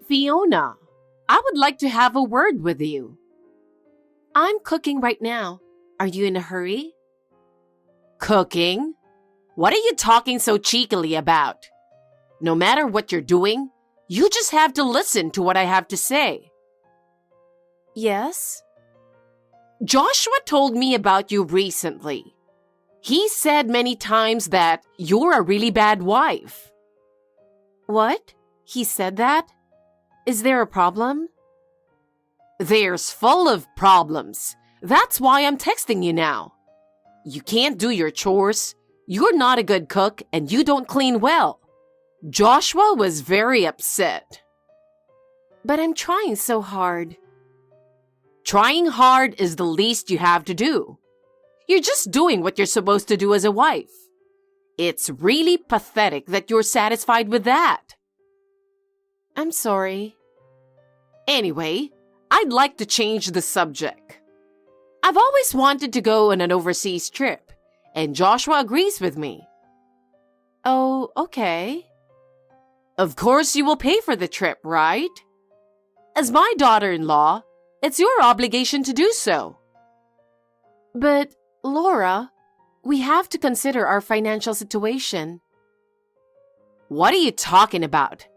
Fiona, I would like to have a word with you. I'm cooking right now. Are you in a hurry? Cooking? What are you talking so cheekily about? No matter what you're doing, you just have to listen to what I have to say. Yes? Joshua told me about you recently. He said many times that you're a really bad wife. What? He said that? Is there a problem? There's full of problems. That's why I'm texting you now. You can't do your chores, you're not a good cook, and you don't clean well. Joshua was very upset. But I'm trying so hard. Trying hard is the least you have to do. You're just doing what you're supposed to do as a wife. It's really pathetic that you're satisfied with that. I'm sorry. Anyway, I'd like to change the subject. I've always wanted to go on an overseas trip, and Joshua agrees with me. Oh, okay. Of course you will pay for the trip, right? As my daughter-in-law, it's your obligation to do so. But, Laura, we have to consider our financial situation. What are you talking about?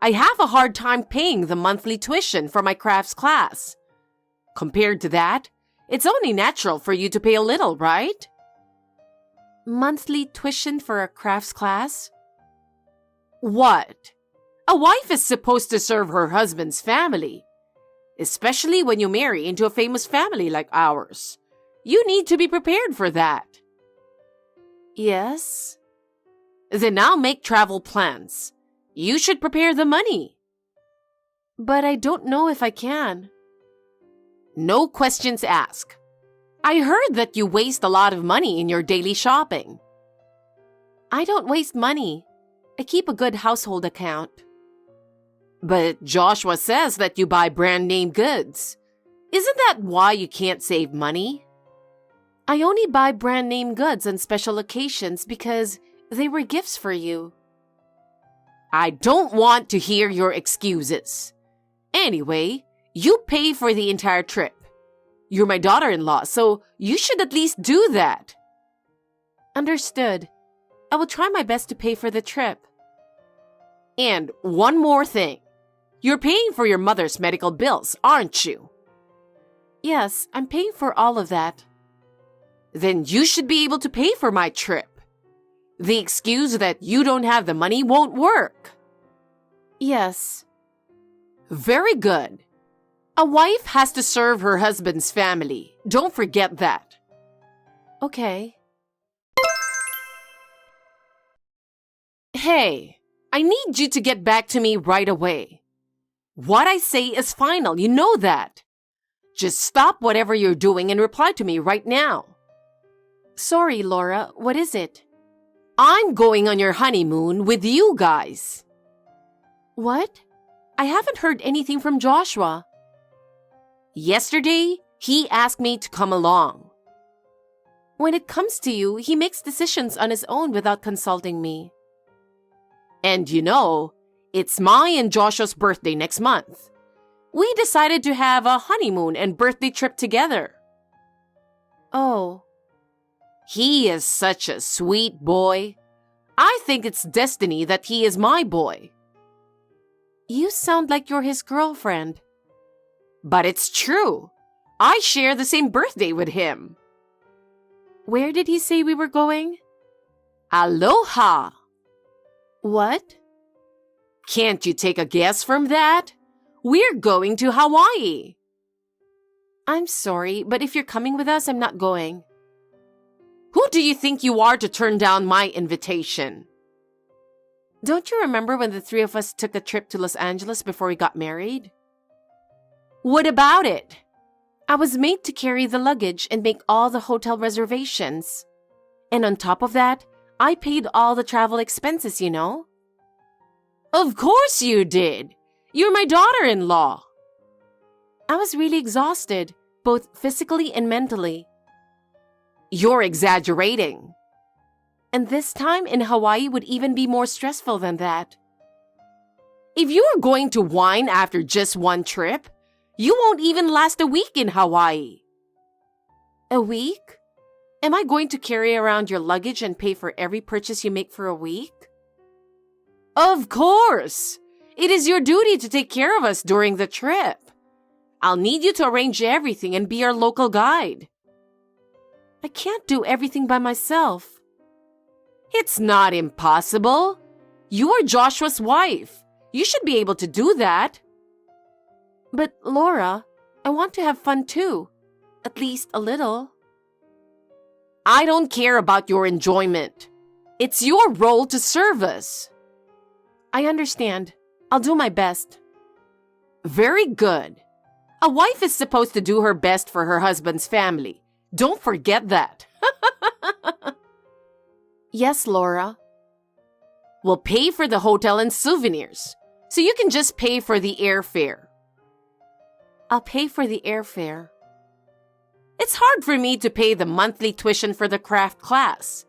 I have a hard time paying the monthly tuition for my crafts class. Compared to that, it's only natural for you to pay a little, right? Monthly tuition for a crafts class? What? A wife is supposed to serve her husband's family. Especially when you marry into a famous family like ours. You need to be prepared for that. Yes. Then I'll make travel plans. You should prepare the money. But I don't know if I can. No questions asked. I heard that you waste a lot of money in your daily shopping. I don't waste money. I keep a good household account. But Joshua says that you buy brand name goods. Isn't that why you can't save money? I only buy brand name goods on special occasions because they were gifts for you. I don't want to hear your excuses. Anyway, you pay for the entire trip. You're my daughter-in-law, so you should at least do that. Understood. I will try my best to pay for the trip. And one more thing. You're paying for your mother's medical bills, aren't you? Yes, I'm paying for all of that. Then you should be able to pay for my trip. The excuse that you don't have the money won't work. Yes. Very good. A wife has to serve her husband's family. Don't forget that. Okay. Hey, I need you to get back to me right away. What I say is final, you know that. Just stop whatever you're doing and reply to me right now. Sorry, Laura, what is it? I'm going on your honeymoon with you guys. What? I haven't heard anything from Joshua. Yesterday, he asked me to come along. When it comes to you, he makes decisions on his own without consulting me. And you know, it's my and Joshua's birthday next month. We decided to have a honeymoon and birthday trip together. Oh. He is such a sweet boy. I think it's destiny that he is my boy. You sound like you're his girlfriend. But it's true. I share the same birthday with him. Where did he say we were going? Aloha. What? Can't you take a guess from that? We're going to Hawaii. I'm sorry, but if you're coming with us, I'm not going. Who do you think you are to turn down my invitation? Don't you remember when the three of us took a trip to Los Angeles before we got married? What about it? I was made to carry the luggage and make all the hotel reservations. And on top of that, I paid all the travel expenses, you know? Of course you did. You're my daughter-in-law. I was really exhausted, both physically and mentally. You're exaggerating. And this time in Hawaii would even be more stressful than that. If you are going to whine after just one trip, you won't even last a week in Hawaii. A week? Am I going to carry around your luggage and pay for every purchase you make for a week? Of course! It is your duty to take care of us during the trip. I'll need you to arrange everything and be our local guide. I can't do everything by myself. It's not impossible. You are Joshua's wife. You should be able to do that. But Laura, I want to have fun too. At least a little. I don't care about your enjoyment. It's your role to serve us. I understand. I'll do my best. Very good. A wife is supposed to do her best for her husband's family. Don't forget that. Yes, Laura. We'll pay for the hotel and souvenirs, so you can just pay for the airfare. I'll pay for the airfare. It's hard for me to pay the monthly tuition for the craft class.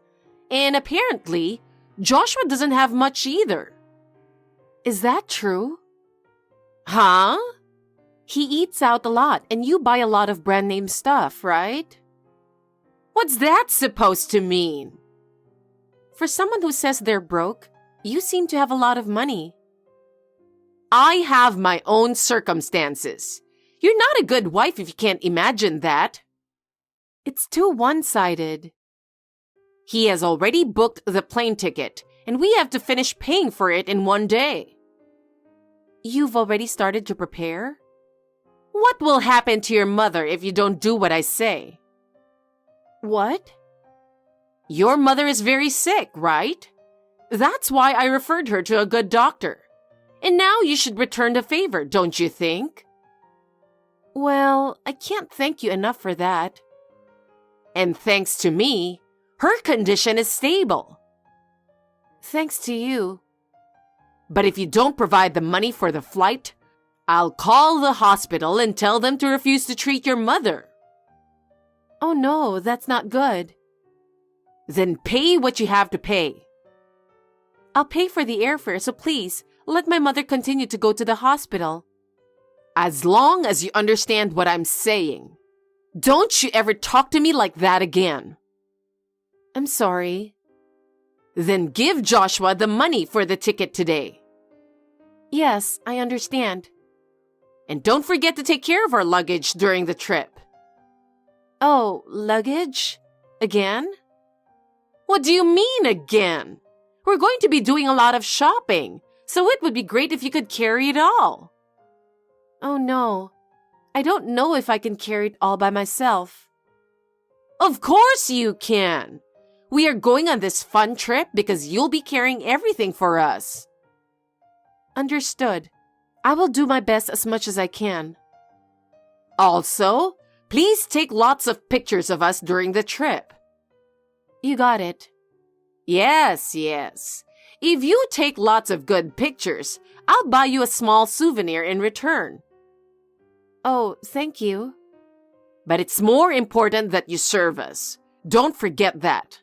And apparently, Joshua doesn't have much either. Is that true? Huh? He eats out a lot and you buy a lot of brand name stuff, right? What's that supposed to mean? For someone who says they're broke, you seem to have a lot of money. I have my own circumstances. You're not a good wife if you can't imagine that. It's too one-sided. He has already booked the plane ticket, and we have to finish paying for it in one day. You've already started to prepare? What will happen to your mother if you don't do what I say? What? Your mother is very sick, right? That's why I referred her to a good doctor. And now you should return the favor, don't you think? Well, I can't thank you enough for that. And thanks to me, her condition is stable. Thanks to you. But if you don't provide the money for the flight, I'll call the hospital and tell them to refuse to treat your mother. Oh no, that's not good. Then pay what you have to pay. I'll pay for the airfare, so please, let my mother continue to go to the hospital. As long as you understand what I'm saying. Don't you ever talk to me like that again. I'm sorry. Then give Joshua the money for the ticket today. Yes, I understand. And don't forget to take care of our luggage during the trip. Oh, luggage? Again? What do you mean again? We're going to be doing a lot of shopping, so it would be great if you could carry it all. Oh no, I don't know if I can carry it all by myself. Of course you can. We are going on this fun trip because you'll be carrying everything for us. Understood. I will do my best as much as I can. Also, please take lots of pictures of us during the trip. You got it. Yes. If you take lots of good pictures, I'll buy you a small souvenir in return. Oh, thank you. But it's more important that you serve us. Don't forget that.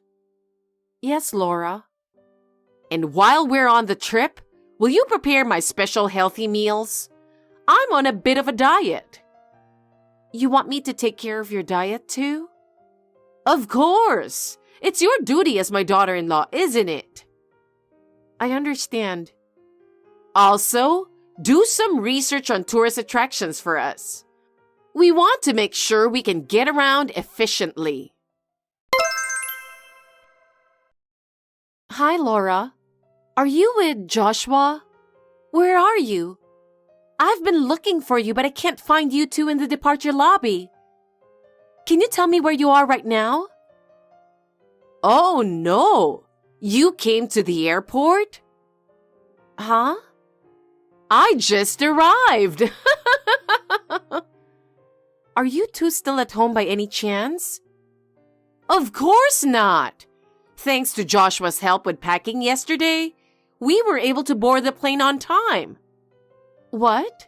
Yes, Laura. And while we're on the trip, will you prepare my special healthy meals? I'm on a bit of a diet. You want me to take care of your diet too? Of course. It's your duty as my daughter-in-law, isn't it? I understand. Also, do some research on tourist attractions for us. We want to make sure we can get around efficiently. Hi, Laura. Are you with Joshua? Where are you? I've been looking for you, but I can't find you two in the departure lobby. Can you tell me where you are right now? Oh no! You came to the airport? Huh? I just arrived! Are you two still at home by any chance? Of course not! Thanks to Joshua's help with packing yesterday, we were able to board the plane on time. What?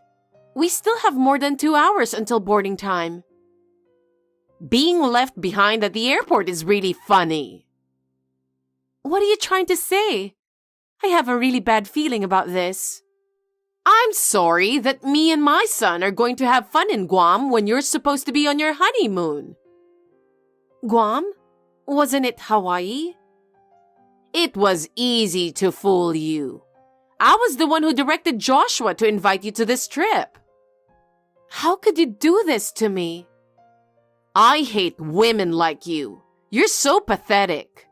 We still have more than 2 hours until boarding time. Being left behind at the airport is really funny. What are you trying to say? I have a really bad feeling about this. I'm sorry that me and my son are going to have fun in Guam when you're supposed to be on your honeymoon. Guam? Wasn't it Hawaii? It was easy to fool you. I was the one who directed Joshua to invite you to this trip. How could you do this to me? I hate women like you. You're so pathetic.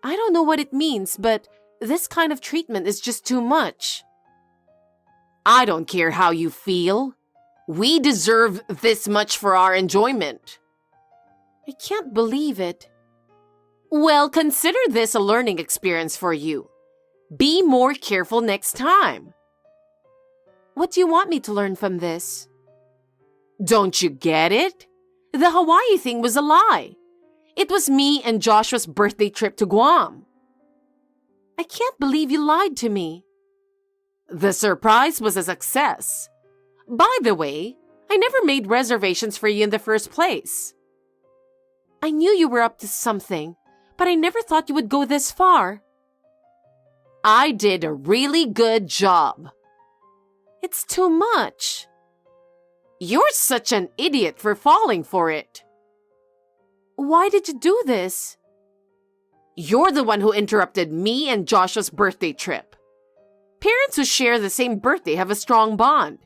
I don't know what it means, but this kind of treatment is just too much. I don't care how you feel. We deserve this much for our enjoyment. I can't believe it. Well, consider this a learning experience for you. Be more careful next time. What do you want me to learn from this? Don't you get it? The Hawaii thing was a lie. It was me and Joshua's birthday trip to Guam. I can't believe you lied to me. The surprise was a success. By the way, I never made reservations for you in the first place. I knew you were up to something, but I never thought you would go this far. I did a really good job. It's too much. You're such an idiot for falling for it. Why did you do this? You're the one who interrupted me and Joshua's birthday trip. Parents who share the same birthday have a strong bond.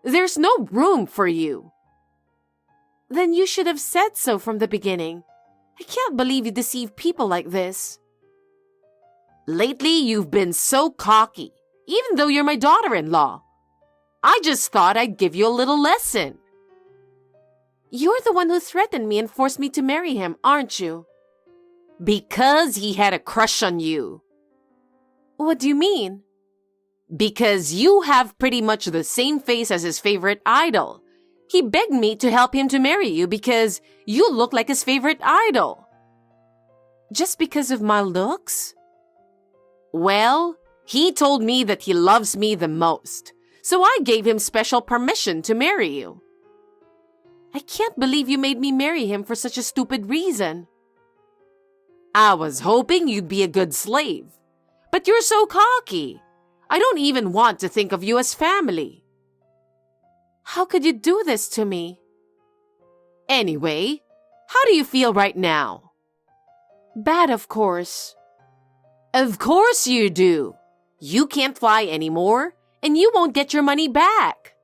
There's no room for you. Then you should have said so from the beginning. I can't believe you deceive people like this. Lately, you've been so cocky, even though you're my daughter-in-law. I just thought I'd give you a little lesson. You're the one who threatened me and forced me to marry him, aren't you? Because he had a crush on you. What do you mean? Because you have pretty much the same face as his favorite idol. He begged me to help him to marry you because you look like his favorite idol. Just because of my looks? Well, he told me that he loves me the most, so I gave him special permission to marry you. I can't believe you made me marry him for such a stupid reason. I was hoping you'd be a good slave, but you're so cocky. I don't even want to think of you as family. How could you do this to me? Anyway, how do you feel right now? Bad, of course. Of course you do. You can't fly anymore, and you won't get your money back.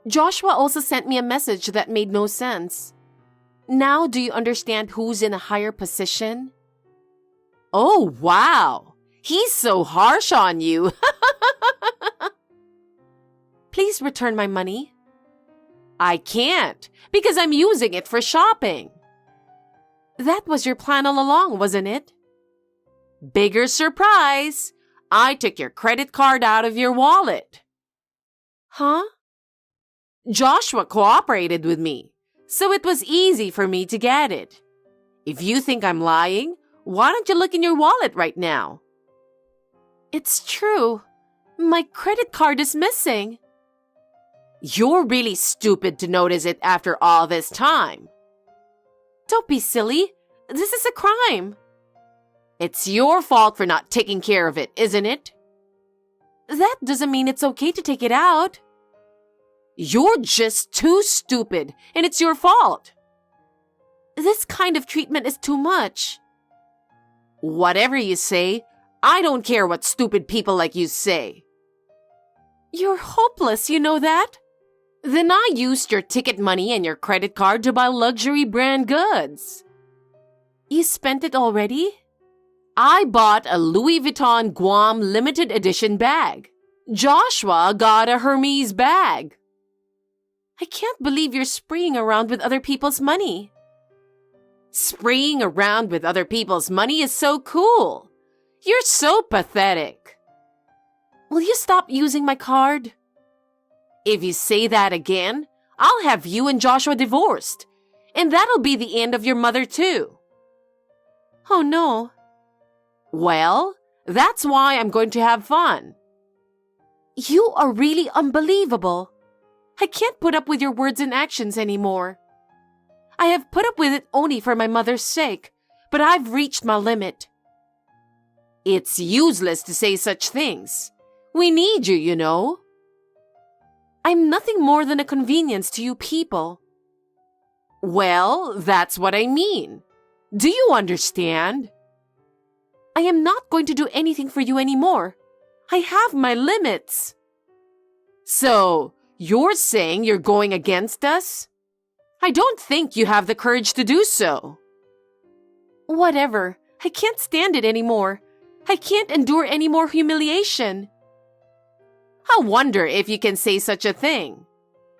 Joshua also sent me a message that made no sense. Now do you understand who's in a higher position? Oh, wow. He's so harsh on you. Please return my money. I can't, because I'm using it for shopping. That was your plan all along, wasn't it? Bigger surprise. I took your credit card out of your wallet. Huh? Joshua cooperated with me, so it was easy for me to get it. If you think I'm lying, why don't you look in your wallet right now? It's true. My credit card is missing. You're really stupid to notice it after all this time. Don't be silly. This is a crime. It's your fault for not taking care of it, isn't it? That doesn't mean it's okay to take it out. You're just too stupid, and it's your fault. This kind of treatment is too much. Whatever you say, I don't care what stupid people like you say. You're hopeless, you know that? Then I used your ticket money and your credit card to buy luxury brand goods. You spent it already? I bought a Louis Vuitton Guam limited edition bag. Joshua got a Hermes bag. I can't believe you're spreeing around with other people's money. Spreeing around with other people's money is so cool. You're so pathetic. Will you stop using my card? If you say that again, I'll have you and Joshua divorced. And that'll be the end of your mother too. Oh no. Well, that's why I'm going to have fun. You are really unbelievable. I can't put up with your words and actions anymore. I have put up with it only for my mother's sake, but I've reached my limit. It's useless to say such things. We need you, you know. I'm nothing more than a convenience to you people. Well, that's what I mean. Do you understand? I am not going to do anything for you anymore. I have my limits. So, you're saying you're going against us? I don't think you have the courage to do so. Whatever. I can't stand it anymore. I can't endure any more humiliation. I wonder if you can say such a thing.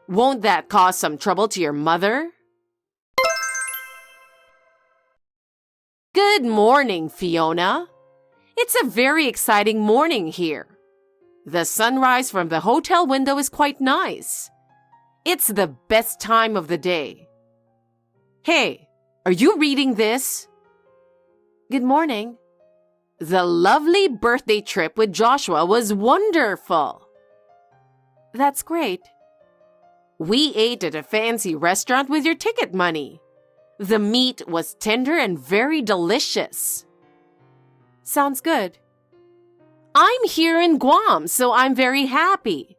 Won't that cause some trouble to your mother? Good morning, Fiona. It's a very exciting morning here. The sunrise from the hotel window is quite nice. It's the best time of the day. Hey, are you reading this? Good morning. The lovely birthday trip with Joshua was wonderful. That's great. We ate at a fancy restaurant with your ticket money. The meat was tender and very delicious. Sounds good. I'm here in Guam, so I'm very happy.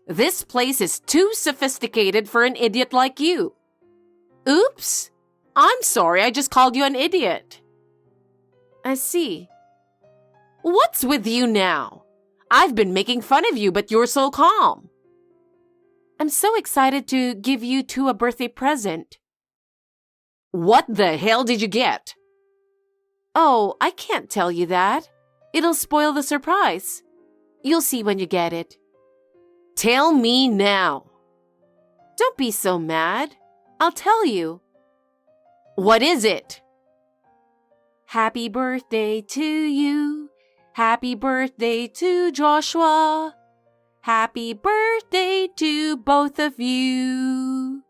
This place is too sophisticated for an idiot like you. Oops. I'm sorry, I just called you an idiot. I see. What's with you now? I've been making fun of you, but you're so calm. I'm so excited to give you two a birthday present. What the hell did you get? Oh, I can't tell you that. It'll spoil the surprise. You'll see when you get it. Tell me now. Don't be so mad. I'll tell you. What is it? Happy birthday to you. Happy birthday to Joshua. Happy birthday to both of you.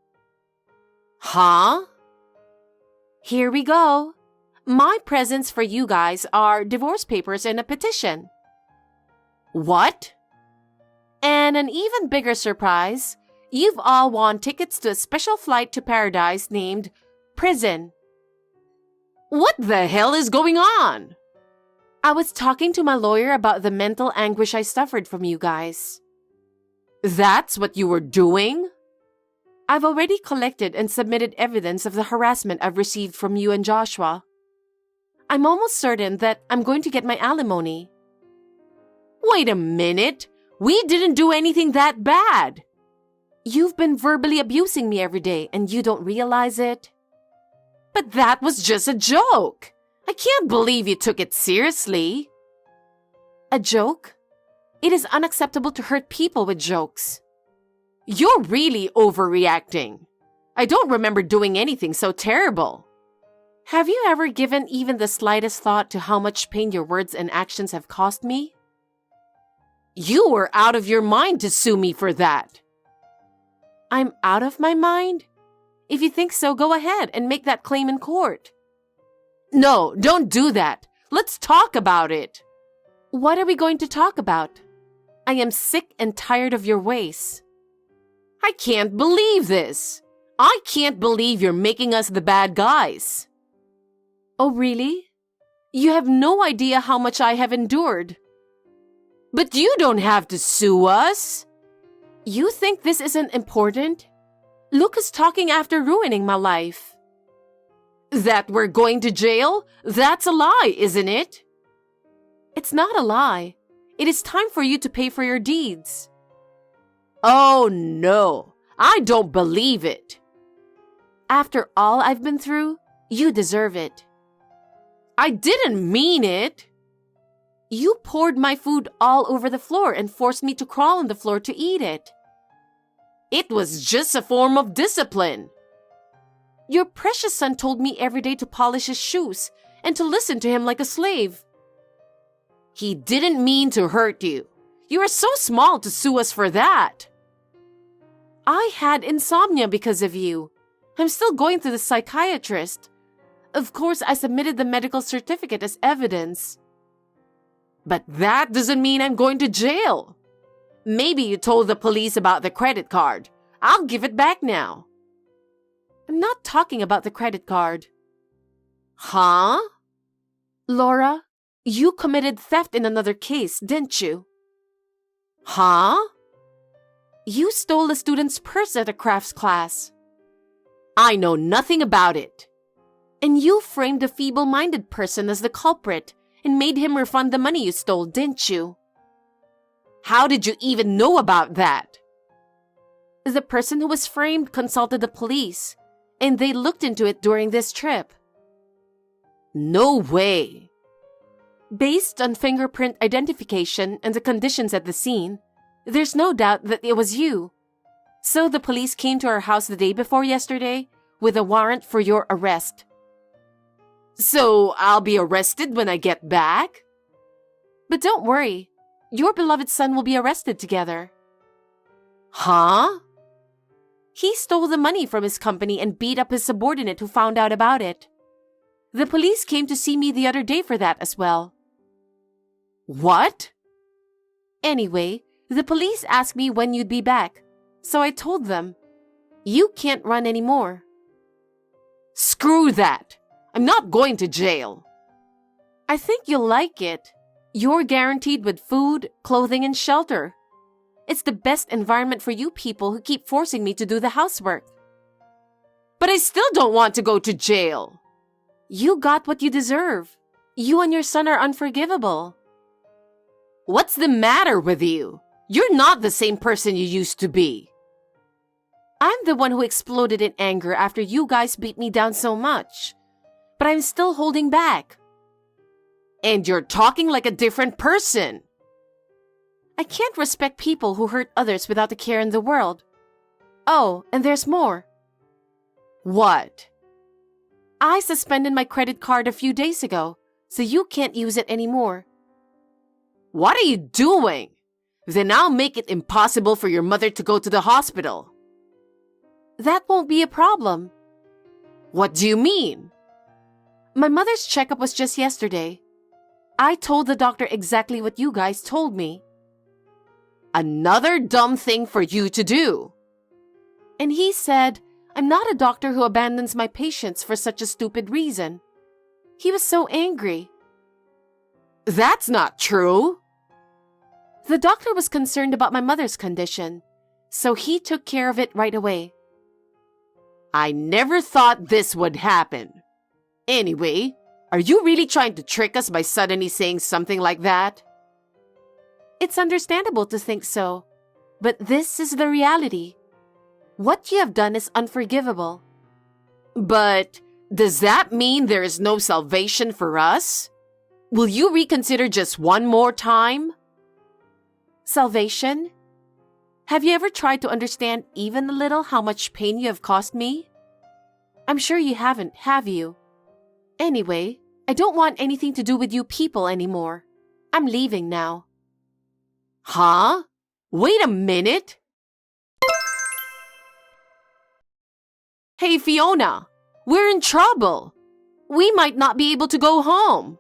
Huh? Here we go. My presents for you guys are divorce papers and a petition. What? And an even bigger surprise, you've all won tickets to a special flight to paradise named Prison. What the hell is going on? I was talking to my lawyer about the mental anguish I suffered from you guys. That's what you were doing? I've already collected and submitted evidence of the harassment I've received from you and Joshua. I'm almost certain that I'm going to get my alimony. Wait a minute. We didn't do anything that bad. You've been verbally abusing me every day and you don't realize it. But that was just a joke. I can't believe you took it seriously. A joke? It is unacceptable to hurt people with jokes. You're really overreacting. I don't remember doing anything so terrible. Have you ever given even the slightest thought to how much pain your words and actions have cost me? You were out of your mind to sue me for that. I'm out of my mind? If you think so, go ahead and make that claim in court. No, don't do that. Let's talk about it. What are we going to talk about? I am sick and tired of your ways. I can't believe this. I can't believe you're making us the bad guys. Oh, really? You have no idea how much I have endured. But you don't have to sue us. You think this isn't important? Luke is talking after ruining my life. That we're going to jail? That's a lie, isn't it? It's not a lie. It is time for you to pay for your deeds. Oh, no. I don't believe it. After all I've been through, you deserve it. I didn't mean it. You poured my food all over the floor and forced me to crawl on the floor to eat it. It was just a form of discipline. Your precious son told me every day to polish his shoes and to listen to him like a slave. He didn't mean to hurt you. You are so small to sue us for that. I had insomnia because of you. I'm still going to the psychiatrist. Of course, I submitted the medical certificate as evidence. But that doesn't mean I'm going to jail. Maybe you told the police about the credit card. I'll give it back now. I'm not talking about the credit card. Huh? Laura, you committed theft in another case, didn't you? Huh? You stole a student's purse at a crafts class. I know nothing about it. And you framed a feeble-minded person as the culprit and made him refund the money you stole, didn't you? How did you even know about that? The person who was framed consulted the police, and they looked into it during this trip. No way. Based on fingerprint identification and the conditions at the scene, there's no doubt that it was you. So the police came to our house the day before yesterday with a warrant for your arrest. So I'll be arrested when I get back? But don't worry, your beloved son will be arrested together. Huh? He stole the money from his company and beat up his subordinate who found out about it. The police came to see me the other day for that as well. What? Anyway, the police asked me when you'd be back, so I told them, you can't run anymore. Screw that! I'm not going to jail. I think you'll like it. You're guaranteed with food, clothing, and shelter. It's the best environment for you people who keep forcing me to do the housework. But I still don't want to go to jail. You got what you deserve. You and your son are unforgivable. What's the matter with you? You're not the same person you used to be. I'm the one who exploded in anger after you guys beat me down so much. But I'm still holding back. And you're talking like a different person. I can't respect people who hurt others without a care in the world. Oh, and there's more. What? I suspended my credit card a few days ago, so you can't use it anymore. What are you doing? Then I'll make it impossible for your mother to go to the hospital. That won't be a problem. What do you mean? My mother's checkup was just yesterday. I told the doctor exactly what you guys told me. Another dumb thing for you to do. And he said, I'm not a doctor who abandons my patients for such a stupid reason. He was so angry. That's not true. The doctor was concerned about my mother's condition, so he took care of it right away. I never thought this would happen. Anyway, are you really trying to trick us by suddenly saying something like that? It's understandable to think so, but this is the reality. What you have done is unforgivable. But does that mean there is no salvation for us? Will you reconsider just one more time? Salvation? Have you ever tried to understand even a little how much pain you have caused me? I'm sure you haven't, have you? Anyway, I don't want anything to do with you people anymore. I'm leaving now. Huh? Wait a minute. Hey, Fiona, we're in trouble. We might not be able to go home.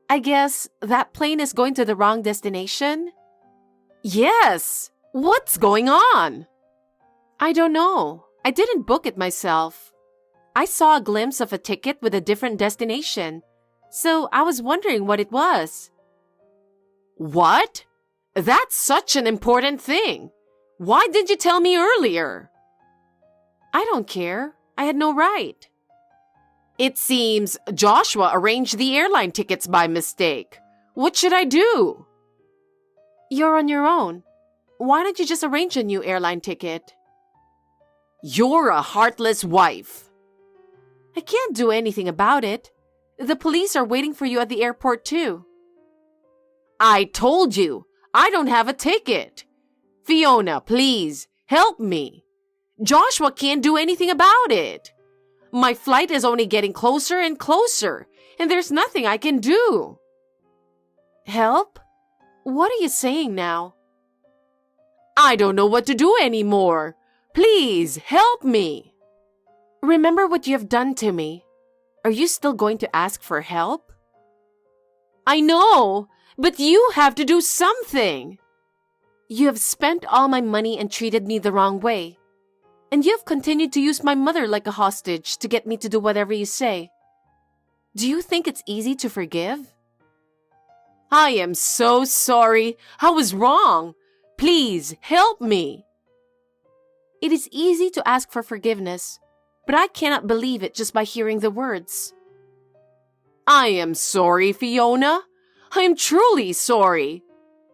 I guess that plane is going to the wrong destination? Yes. What's going on? I don't know. I didn't book it myself. I saw a glimpse of a ticket with a different destination, so I was wondering what it was. What? That's such an important thing. Why didn't you tell me earlier? I don't care. I had no right. It seems Joshua arranged the airline tickets by mistake. What should I do? You're on your own. Why don't you just arrange a new airline ticket? You're a heartless wife. I can't do anything about it. The police are waiting for you at the airport too. I told you, I don't have a ticket. Fiona, please, help me. Joshua can't do anything about it. My flight is only getting closer and closer, and there's nothing I can do. Help? What are you saying now? I don't know what to do anymore. Please, help me. Remember what you have done to me. Are you still going to ask for help? I know, but you have to do something. You have spent all my money and treated me the wrong way. And you have continued to use my mother like a hostage to get me to do whatever you say. Do you think it's easy to forgive? I am so sorry. I was wrong. Please help me. It is easy to ask for forgiveness, but I cannot believe it just by hearing the words. I am sorry, Fiona. I am truly sorry.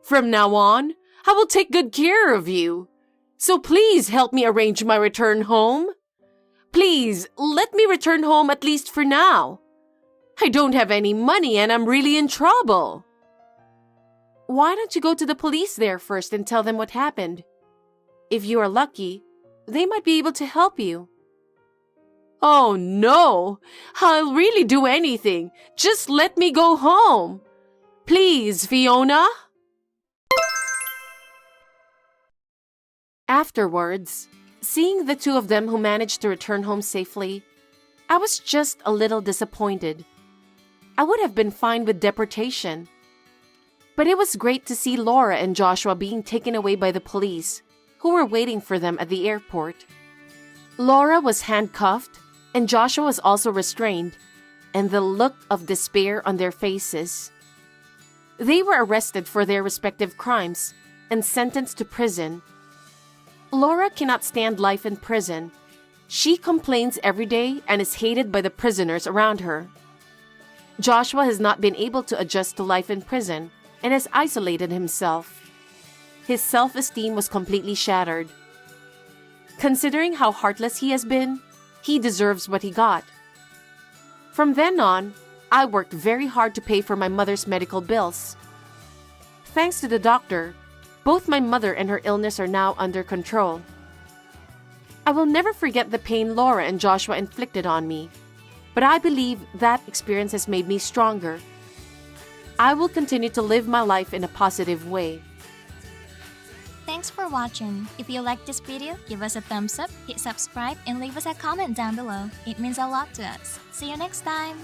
From now on, I will take good care of you. So please help me arrange my return home. Please let me return home at least for now. I don't have any money and I'm really in trouble. Why don't you go to the police there first and tell them what happened? If you are lucky, they might be able to help you. Oh no, I'll really do anything. Just let me go home. Please, Fiona. Afterwards, seeing the two of them who managed to return home safely, I was just a little disappointed. I would have been fine with deportation. But it was great to see Laura and Joshua being taken away by the police, who were waiting for them at the airport. Laura was handcuffed, and Joshua was also restrained, and the look of despair on their faces. They were arrested for their respective crimes and sentenced to prison. Laura cannot stand life in prison. She complains every day and is hated by the prisoners around her. Joshua has not been able to adjust to life in prison and has isolated himself. His self-esteem was completely shattered. Considering how heartless he has been, he deserves what he got. From then on, I worked very hard to pay for my mother's medical bills. Thanks to the doctor, both my mother and her illness are now under control. I will never forget the pain Laura and Joshua inflicted on me, but I believe that experience has made me stronger. I will continue to live my life in a positive way. Thanks for watching. If you liked this video, give us a thumbs up, hit subscribe, and leave us a comment down below. It means a lot to us. See you next time!